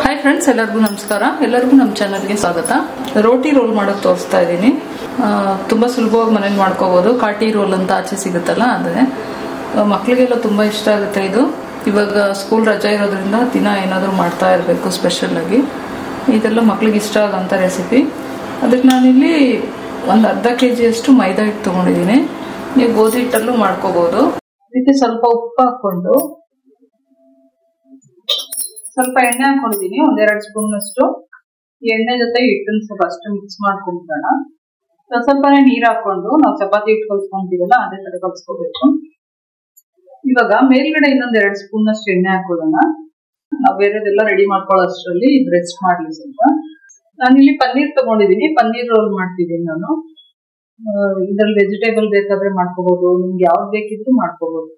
Hi friends, ಎಲ್ಲರಿಗೂ ನಮಸ್ಕಾರ. ಎಲ್ಲರಿಗೂ ನಮ್ಮ ಚಾನಲ್ಗೆ ಸ್ವಾಗತ. ರೋಟಿ ರೋಲ್ ಮಾಡೋಕೆ ತೋರಿಸ್ತಾ ಇದ್ದೀನಿ. ತುಂಬ ಸುಲಭವಾಗಿ ಮನೇಲಿ ಮಾಡ್ಕೋಬೋದು. ಕಾಟಿ ರೋಲ್ ಅಂತ ಆಚೆ ಸಿಗುತ್ತಲ್ಲ, ಅದೇ ಮಕ್ಕಳಿಗೆಲ್ಲ ತುಂಬ ಇಷ್ಟ ಆಗುತ್ತೆ ಇದು. ಇವಾಗ ಸ್ಕೂಲ್ ರಜೆ ಇರೋದ್ರಿಂದ ದಿನ ಏನಾದರೂ ಮಾಡ್ತಾ ಇರಬೇಕು ಸ್ಪೆಷಲಾಗಿ. ಇದೆಲ್ಲ ಮಕ್ಳಿಗೆ ಇಷ್ಟ ಆಗೋಂಥ ರೆಸಿಪಿ. ಅದಕ್ಕೆ ನಾನಿಲ್ಲಿ ಒಂದು ಅರ್ಧ kg ಮೈದಾ ಹಿಟ್ಟು ತೊಗೊಂಡಿದ್ದೀನಿ. ನೀವು ಗೋಧಿ ಹಿಟ್ಟಲ್ಲೂ ಮಾಡ್ಕೋಬೋದು. ಇದಕ್ಕೆ ಸ್ವಲ್ಪ ಉಪ್ಪು ಹಾಕ್ಕೊಂಡು ಸ್ವಲ್ಪ ಎಣ್ಣೆ ಹಾಕೊಂಡಿದ್ದೀನಿ, 1-2 ಸ್ಪೂನ್ನಷ್ಟು. ಈ ಎಣ್ಣೆ ಜೊತೆ ಹಿಟ್ಟನ್ನು ಸ್ವಲ್ಪ ಅಷ್ಟು ಮಿಕ್ಸ್ ಮಾಡ್ಕೊಂಡ್ಬಿಡೋಣ. ಸ್ವಲ್ಪನೇ ನೀರು ಹಾಕೊಂಡು ನಾವು ಚಪಾತಿ ಹಿಟ್ಟು ಕಲ್ಸ್ಕೊಂತೀವಲ್ಲ, ಅದೇ ತರ ಕಲ್ಸ್ಕೋಬೇಕು. ಇವಾಗ ಮೇಲ್ಗಡೆ ಇನ್ನೊಂದು 2 ಸ್ಪೂನ್ನಷ್ಟು ಎಣ್ಣೆ ಹಾಕೊಳ್ಳೋಣ. ನಾವು ಬೇರೆದೆಲ್ಲ ರೆಡಿ ಮಾಡ್ಕೊಳ್ಳೋ ಅಷ್ಟರಲ್ಲಿ ಇದು ರೆಸ್ಟ್ ಮಾಡಲಿ ಸ್ವಲ್ಪ. ನಾನಿಲ್ಲಿ ಪನ್ನೀರ್ ತಗೊಂಡಿದ್ದೀನಿ, ಪನ್ನೀರ್ ರೋಲ್ ಮಾಡ್ತಿದ್ದೀನಿ ನಾನು. ಇದ್ರಲ್ಲಿ ವೆಜಿಟೇಬಲ್ ಬೇಕಾದ್ರೆ ಮಾಡ್ಕೋಬಹುದು, ನಿಮ್ಗೆ ಯಾವ್ದು ಬೇಕಿದ್ರು ಮಾಡ್ಕೋಬಹುದು.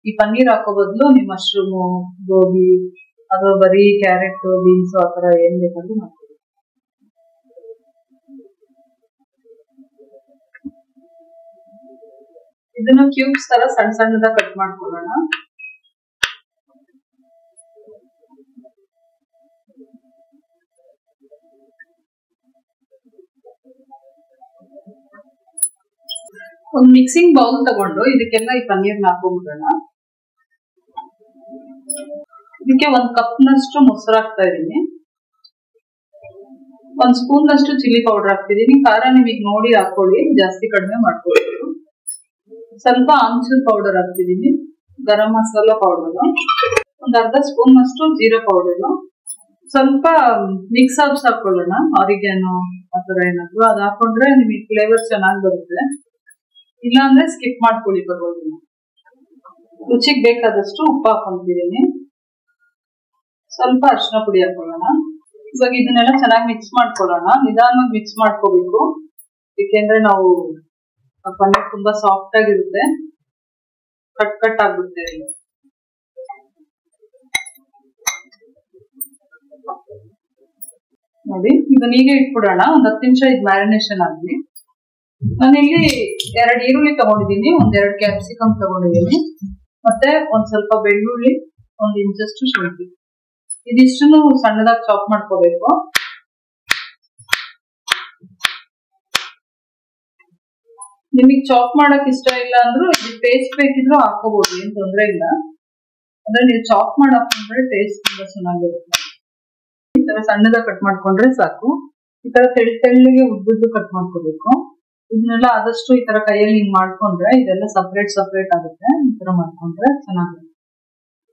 ಈ ಪನ್ನೀರ್ ಹಾಕೋ ಬದಲು ನೀವು ಮಶ್ರೂಮು, ಗೋಬಿ ಅಥವಾ ಬರೀ ಕ್ಯಾರೆಟ್, ಬೀನ್ಸ್ ಆ ತರ ಏನ್ ಬೇಕಾದ್ರೂ ಮಾಡ್ಕೋಬಹುದು. ಇದನ್ನ ಕ್ಯೂಬ್ಸ್ ತರ ಸಣ್ಣ ಸಣ್ಣದಾಗಿ ಕಟ್ ಮಾಡ್ಕೊಳ್ಳೋಣ. ಒಂದು ಮಿಕ್ಸಿಂಗ್ ಬೌಲ್ ತಗೊಂಡು ಇದಕ್ಕೆಲ್ಲ ಈ ಪನ್ನೀರ್ನ ಹಾಕೊಂಡ್ಬಿಡೋಣ. ಇದಕ್ಕೆ 1 ಕಪ್ನಷ್ಟು ಮೊಸರು ಹಾಕ್ತಾ ಇದ್ದೀನಿ. 1 ಸ್ಪೂನ್ನಷ್ಟು ಚಿಲ್ಲಿ ಪೌಡರ್ ಹಾಕ್ತಿದ್ದೀನಿ. ಖಾರ ನೀವೀಗ ನೋಡಿ ಹಾಕೊಳ್ಳಿ, ಜಾಸ್ತಿ ಕಡಿಮೆ ಮಾಡ್ಕೊಳ್ಬೇಕು. ಸ್ವಲ್ಪ ಆಮ್ಚೂರ್ ಪೌಡರ್ ಹಾಕ್ತಿದ್ದೀನಿ, ಗರಂ ಮಸಾಲ ಪೌಡರ್, 1/2 ಸ್ಪೂನ್ನಷ್ಟು ಜೀರಾ ಪೌಡರ್, ಸ್ವಲ್ಪ ಮಿಕ್ಸ್ ಹರ್ಬ್ಸ್ ಹಾಕೊಳ್ಳೋಣ, ಆರಿಗ್ಯಾನೋ ಆತರ ಏನಾದ್ರು. ಅದು ಹಾಕೊಂಡ್ರೆ ನಿಮಗೆ ಫ್ಲೇವರ್ ಚೆನ್ನಾಗಿ ಬರುತ್ತೆ. ಇಲ್ಲಾಂದ್ರೆ ಸ್ಕಿಪ್ ಮಾಡ್ಕೊಳ್ಳಿ, ಪರವಾಗಿಲ್ಲ. ರುಚಿಗೆ ಬೇಕಾದಷ್ಟು ಉಪ್ಪು ಹಾಕೊಂತಿದ್ದೀನಿ, ಸ್ವಲ್ಪ ಅರಿಶಿನ ಪುಡಿ ಹಾಕೊಳ್ಳೋಣ. ಇವಾಗ ಇದನ್ನೆಲ್ಲ ಚೆನ್ನಾಗಿ ಮಿಕ್ಸ್ ಮಾಡ್ಕೊಳ್ಳೋಣ. ನಿಧಾನವಾಗಿ ಮಿಕ್ಸ್ ಮಾಡ್ಕೋಬೇಕು, ಏಕೆಂದ್ರೆ ನಾವು ಪನ್ನೀರ್ ತುಂಬಾ ಸಾಫ್ಟ್ ಆಗಿರುತ್ತೆ, ಕಟ್ ಕಟ್ ಆಗ್ಬಿಡುತ್ತೆ. ನೋಡಿ, ಇದನ್ನ ಹೀಗೆ ಇಟ್ಬಿಡೋಣ. 10 ನಿಮಿಷ ಇದು ಮ್ಯಾರಿನೇಷನ್ ಆಗಲಿ. ನಾನಿಲ್ಲಿ 2 ಈರುಳ್ಳಿ ತಗೊಂಡಿದ್ದೀನಿ, 1-2 ಕ್ಯಾಪ್ಸಿಕಮ್ ತಗೊಂಡಿದ್ದೀನಿ, ಮತ್ತೆ ಒಂದ್ ಸ್ವಲ್ಪ ಬೆಳ್ಳುಳ್ಳಿ, 1 ಇಂಚಷ್ಟು ಶುಂಠಿ. ಇದಿಷ್ಟನ್ನು ಸಣ್ಣದಾಗಿ ಚಾಪ್ ಮಾಡ್ಕೋಬೇಕು. ನಿಮಗ್ ಚಾಪ್ ಮಾಡಕ್ ಇಷ್ಟ ಇಲ್ಲ ಅಂದ್ರೂ ಇದು ಪೇಸ್ಟ್ ಬೇಕಿದ್ರು ಹಾಕೋಬಹುದು, ಏನ್ ತೊಂದ್ರೆ ಇಲ್ಲ. ಅಂದ್ರೆ ನೀವು ಚಾಪ್ ಮಾಡಾಕೊಂಡ್ರೆ ಟೇಸ್ಟ್ ತುಂಬಾ ಚೆನ್ನಾಗಿರುತ್ತೆ. ಈ ತರ ಸಣ್ಣದಾಗಿ ಕಟ್ ಮಾಡ್ಕೊಂಡ್ರೆ ಸಾಕು. ಈ ತರ ತೆಳ್ಳಗೆ ಉದ್ದುದ್ದು ಕಟ್ ಮಾಡ್ಕೋಬೇಕು. ಇದನ್ನೆಲ್ಲ ಆದಷ್ಟು ಈ ತರ ಕೈಯಲ್ಲಿ ಹಿಂಗ್ ಮಾಡ್ಕೊಂಡ್ರೆ ಇದೆಲ್ಲ ಸಪರೇಟ್ ಆಗುತ್ತೆ. ಈ ತರ ಮಾಡ್ಕೊಂಡ್ರೆ ಚೆನ್ನಾಗುತ್ತೆ.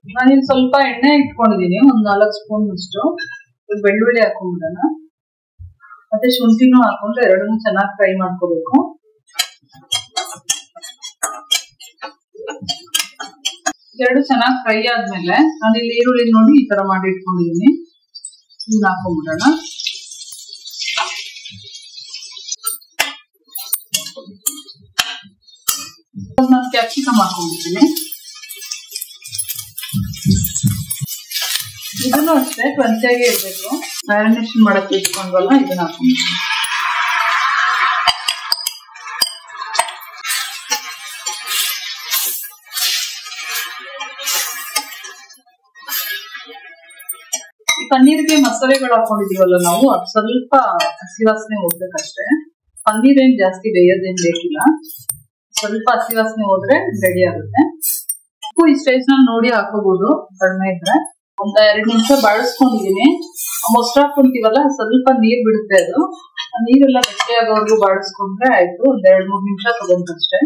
ನಾನಿಲ್ಲಿ ಸ್ವಲ್ಪ ಎಣ್ಣೆ ಇಟ್ಕೊಂಡಿದೀನಿ, 4 ಸ್ಪೂನ್ನಷ್ಟು. ಬೆಳ್ಳುಳ್ಳಿ ಹಾಕೊಂಡ್ಬಿಡೋಣ, ಮತ್ತೆ ಶುಂಠಿನೂ ಹಾಕೊಂಡು ಎರಡನ್ನೂ ಚೆನ್ನಾಗಿ ಫ್ರೈ ಮಾಡ್ಕೋಬೇಕು. ಎರಡು ಚೆನ್ನಾಗಿ ಫ್ರೈ ಆದ್ಮೇಲೆ ನಾನಿಲ್ಲಿ ಈರುಳ್ಳಿ ನೋಡಿ ಈ ತರ ಮಾಡಿ ಇಟ್ಕೊಂಡಿದೀನಿ, ಇದನ್ನ ಹಾಕೊಂಡ್ಬಿಡೋಣ. ನಾನು ಕ್ಯಾಪ್ಸಿಕಮ್ ಹಾಕೊಂಡ್ಬಿಡ್ತೀನಿ. ಇದನ್ನು ಅಷ್ಟೇ ಕ್ರಂಚಿಯಾಗಿ ಇರಬೇಕು. ಮ್ಯಾರಿನೇಷನ್ ಮಾಡಕ್ಕೆ ಇಟ್ಕೊಂಡ್ವಲ್ಲ, ಇದನ್ನ ಹಾಕೊಂಡ್ಬಿಡ್ತೀನಿ. ಈ ಪನ್ನೀರ್ಗೆ ಮಸಾಲೆಗಳು ಹಾಕೊಂಡಿದೀವಲ್ಲ ನಾವು, ಅದು ಸ್ವಲ್ಪ ಹಸಿ ವಾಸನೆ ಹೋಗ್ಬೇಕಷ್ಟೇ. ಪನ್ನೀರ್ ಏನ್ ಜಾಸ್ತಿ ಬೇಯೋದೇನ್ ಬೇಕಿಲ್ಲ, ಸ್ವಲ್ಪ ಹಸಿ ವಾಸನೆ ಹೋದ್ರೆ ರೆಡಿ ಆಗುತ್ತೆ. ಉಪ್ಪು ಈ ಸ್ಟೇಜ್ ನಲ್ಲಿ ನೋಡಿ ಹಾಕೋಬಹುದು, ಕಡಿಮೆ ಇದ್ರೆ. 1-2 ನಿಮಿಷ ಬಾಡಿಸ್ಕೊಂಡಿದೀನಿ. ಮೊಸರು ಹಾಕೊಂತೀವಲ್ಲ, ಸ್ವಲ್ಪ ನೀರ್ ಬಿಡುತ್ತೆ. ಅದು ನೀರೆಲ್ಲ ಗಟ್ಟಿ ಆಗೋವರೆಗೂ ಬಾಡಿಸ್ಕೊಂಡ್ರೆ ಆಯ್ತು. 1-2-3 ನಿಮಿಷ ತಗೊಂಡ್ರಷ್ಟೇ.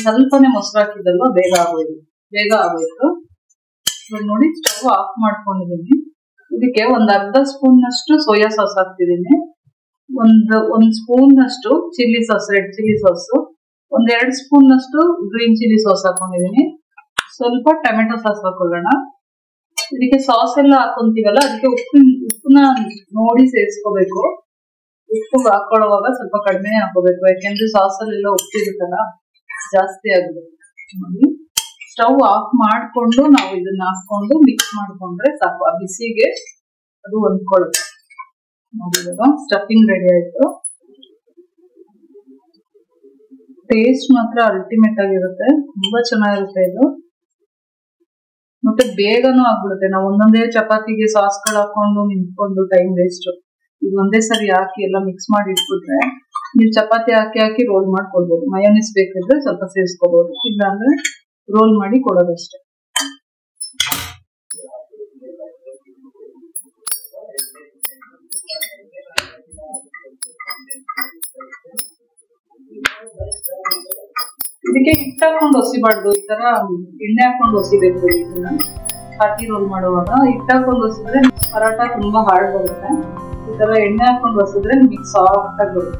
ಸ್ವಲ್ಪನೇ ಮೊಸರು ಹಾಕಿದಲ್ವ, ಬೇಗ ಆಗೋಯ್ತು. ನೋಡಿ, ಸ್ಟವ್ ಆಫ್ ಮಾಡ್ಕೊಂಡಿದೀನಿ. ಇದಕ್ಕೆ 1/2 ಸ್ಪೂನ್ನಷ್ಟು ಸೋಯಾ ಸಾಸ್ ಹಾಕ್ತಿದ್ದೀನಿ, 1 ಸ್ಪೂನ್ನಷ್ಟು chilli sauce, red chilli sauce, 1-2 ಸ್ಪೂನ್ನಷ್ಟು ಗ್ರೀನ್ ಚಿಲ್ಲಿ ಸಾಸ್ ಹಾಕೊಂಡಿದೀನಿ. ಸ್ವಲ್ಪ ಟೊಮೆಟೊ ಸಾಸ್ ಹಾಕೊಳ್ಳೋಣ. ಇದಕ್ಕೆ ಸಾಸ್ ಎಲ್ಲ ಹಾಕೊಂತೀವಲ್ಲ, ಅದಕ್ಕೆ ಉಪ್ಪನ್ನ ನೋಡಿ ಸೇರಿಸ್ಕೋಬೇಕು. ಉಪ್ಪು ಹಾಕೊಳ್ಳುವಾಗ ಸ್ವಲ್ಪ ಕಡಿಮೆ ಹಾಕೋಬೇಕು, ಯಾಕೆಂದ್ರೆ ಸಾಸ್ ಅಲ್ಲೆಲ್ಲ ಉಪ್ಪಿರುತ್ತಲ್ಲ, ಜಾಸ್ತಿ ಆಗಿರುತ್ತೆ. ನೋಡಿ, ಸ್ಟವ್ ಆಫ್ ಮಾಡ್ಕೊಂಡು ನಾವು ಇದನ್ನ ಹಾಕೊಂಡು ಮಿಕ್ಸ್ ಮಾಡ್ಕೊಂಡ್ರೆ ಸಾಕು. ಆ ಬಿಸಿಗೆ ಅದು ಹೊಂದ್ಕೊಳ್ಳುತ್ತೆ. ನೋಡಿ, ಇವಾಗ ಸ್ಟಫಿಂಗ್ ರೆಡಿ ಆಯ್ತು. ಟೇಸ್ಟ್ ಮಾತ್ರ ಅಲ್ಟಿಮೇಟ್ ಆಗಿರುತ್ತೆ, ತುಂಬಾ ಚೆನ್ನಾಗಿರುತ್ತೆ ಇದು. ಮತ್ತೆ ಬೇಗನೂ ಆಗ್ಬಿಡುತ್ತೆ. ನಾವು ಒಂದೊಂದೇ ಚಪಾತಿಗೆ ಸಾಸ್ಗಳು ಹಾಕೊಂಡು ನಿಂತ್ಕೊಂಡು ಟೈಮ್ ವೇಸ್ಟ್. ಇದು ಒಂದೇ ಸರಿ ಹಾಕಿ ಎಲ್ಲ ಮಿಕ್ಸ್ ಮಾಡಿ ಇಟ್ಬಿಟ್ರೆ ನೀವು ಚಪಾತಿ ಹಾಕಿ ರೋಲ್ ಮಾಡ್ಕೊಳ್ಬಹುದು. ಮಯೋನೀಸ್ ಬೇಕಿದ್ರೆ ಸ್ವಲ್ಪ ಸೇರಿಸ್ಕೋಬಹುದು, ಇಲ್ಲಾಂದ್ರೆ ರೋಲ್ ಮಾಡಿ ಕೊಡೋದಷ್ಟೇ. ಇದಕ್ಕೆ ಹಿಟ್ಟು ಹಾಕೊಂಡು ಹೊಸಿಬಾರ್ದು, ಈ ತರ ಎಣ್ಣೆ ಹಾಕೊಂಡು ಹೊಸಿಬೇಕು. ಇದನ್ನ ಪಾಟಿ ರೋಲ್ ಮಾಡುವಾಗ ಹಿಟ್ಟು ಹಾಕೊಂಡು ಹೊಸಿದ್ರೆ ಪರಾಟ ತುಂಬಾ ಹಾರ್ಡ್ ಬರುತ್ತೆ. ಈ ತರ ಎಣ್ಣೆ ಹಾಕೊಂಡು ಹೊಸಿದ್ರೆ ನಿಮಗೆ ಸಾಫ್ಟ್ ಆಗಿ ಬರುತ್ತೆ.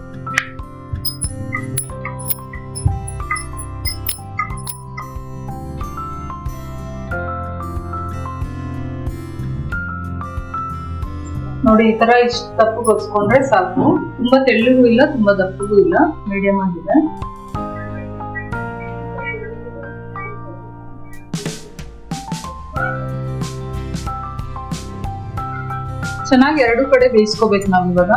ನೋಡಿ, ಈ ತರ ಇಷ್ಟು ದಪ್ಪಗೆ ಹೊಸ್ಕೊಂಡ್ರೆ ಸಾಕು. ತುಂಬಾ ತೆಳ್ಳಗೂ ಇಲ್ಲ, ತುಂಬಾ ದಪ್ಪಗೂ ಇಲ್ಲ, ಮೀಡಿಯಂ ಆಗಿದೆ. ಚೆನ್ನಾಗಿ ಎರಡು ಕಡೆ ಬೇಯಿಸ್ಕೋಬೇಕು ನಾವು ಇವಾಗ.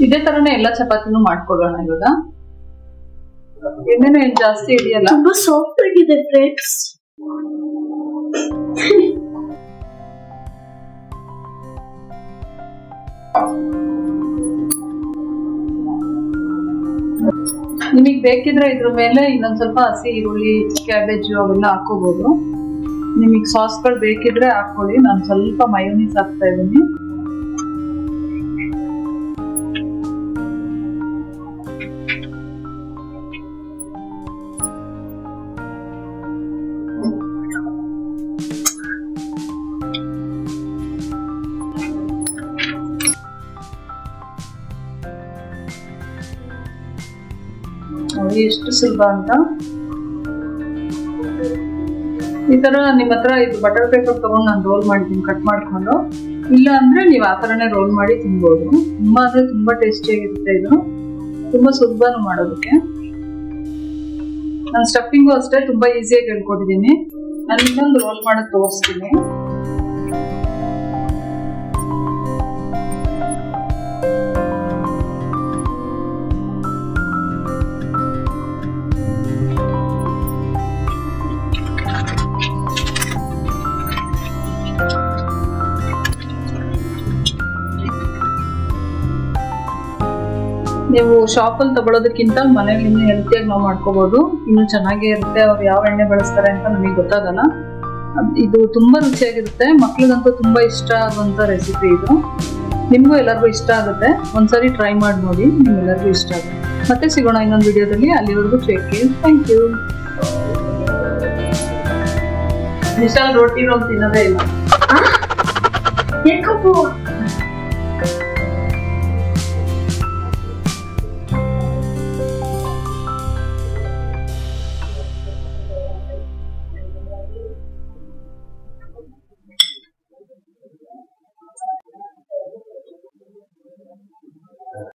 ಇದೇ ತರನೇ ಎಲ್ಲ ಚಪಾತಿನೂ ಮಾಡ್ಕೊಳ್ಳೋಣ ಇವಾಗ. ಎಣ್ಣೆನೂ ಏನ್ ಜಾಸ್ತಿ ಇದೆಯಲ್ಲ, ತುಂಬಾ ಸಾಫ್ಟ್ ಆಗಿದೆ ಫ್ರೆಂಡ್ಸ್. ನಿಮಗ್ ಬೇಕಿದ್ರೆ ಇದ್ರ ಮೇಲೆ ಇನ್ನೊಂದ್ ಸ್ವಲ್ಪ ಹಸಿ ಈರುಳ್ಳಿ, ಕ್ಯಾಬೇಜ್ ಅವೆಲ್ಲ ಹಾಕೋಬಹುದು. ನಿಮಗ್ ಸಾಸ್ಗಳು ಬೇಕಿದ್ರೆ ಹಾಕೊಳ್ಳಿ. ನಾನು ಸ್ವಲ್ಪ ಮಯೋನೀಸ್ ಹಾಕ್ತಾ ಇದ್ದೀನಿ. ಎಷ್ಟು ಸುಲಭ ಅಂತ. ಈ ತರ ನಿಮ್ಮ ಹತ್ರ ಇದು ಬಟರ್ ಪೇಪರ್ ತಗೊಂಡು ನಾನು ರೋಲ್ ಮಾಡಿದ್ದೀನಿ ಕಟ್ ಮಾಡ್ಕೊಂಡು. ಇಲ್ಲ ಅಂದ್ರೆ ನೀವು ಆ ತರನೇ ರೋಲ್ ಮಾಡಿ ತಿನ್ಬೋದು. ತುಂಬಾ ಅಂದ್ರೆ ತುಂಬಾ ಟೇಸ್ಟಿಯಾಗಿರುತ್ತೆ. ಇದು ತುಂಬಾ ಸುಲಭನೂ ಮಾಡೋದಕ್ಕೆ. ನಾನು ಸ್ಟಫಿಂಗು ಅಷ್ಟೇ ತುಂಬಾ ಈಸಿಯಾಗಿ ಹೇಳ್ಕೊಟ್ಟಿದ್ದೀನಿ. ನಾನು ಇನ್ನೊಂದು ರೋಲ್ ಮಾಡೋದು ತೋರಿಸ್ತೀನಿ. ನೀವು ಶಾಪಲ್ಲಿ ತಗೊಳ್ಳೋದಕ್ಕಿಂತ ಮನೇಲಿ ಇನ್ನೂ ಹೆಲ್ತಿಯಾಗಿ ನಾವು ಮಾಡ್ಕೋಬಹುದು. ಇನ್ನು ಚೆನ್ನಾಗೇ ಇರುತ್ತೆ. ಅವ್ರು ಯಾವ ಎಣ್ಣೆ ಬಳಸ್ತಾರೆ ಅಂತ ನಮಗೆ ಗೊತ್ತಾಗಲ್ಲ. ಇದು ತುಂಬಾ ರುಚಿಯಾಗಿರುತ್ತೆ. ಮಕ್ಳಿಗಂತೂ ತುಂಬಾ ಇಷ್ಟ ಆಗುವಂತ ರೆಸಿಪಿ ಇದು. ನಿಮಗೂ ಎಲ್ಲರಿಗೂ ಇಷ್ಟ ಆಗುತ್ತೆ. ಒಂದ್ಸರಿ ಟ್ರೈ ಮಾಡಿ ನೋಡಿ, ನಿಮ್ಗೆಲ್ಲರಿಗೂ ಇಷ್ಟ ಆಗುತ್ತೆ. ಮತ್ತೆ ಸಿಗೋಣ ಇನ್ನೊಂದು ವಿಡಿಯೋದಲ್ಲಿ. ಅಲ್ಲಿವರೆಗೂ take care. Thank you. Vishal ರೋಟಿ ರೋಲ್ ತಿನ್ನೋದೇ ಇಲ್ಲ.